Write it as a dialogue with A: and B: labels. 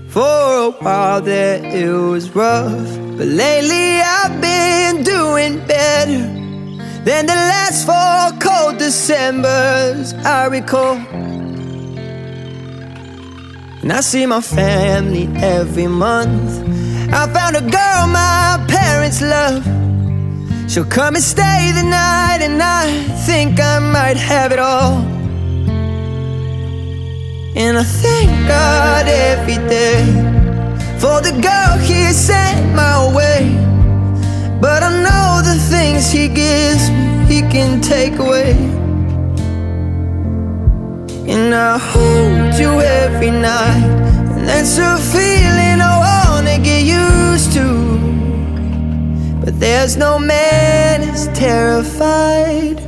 A: For a while there it was rough, but lately I've been doing better than the last 4 cold Decembers I recall. And I see my family every month. I found a girl my parents love. She'll come and stay the night, and I think I might have it all. And I thank God every day for the girl He sent my way. But I know the things He gives me, He can take away. And I hold you every night, and that's a feeling I wanna get used to. But there's no man as terrified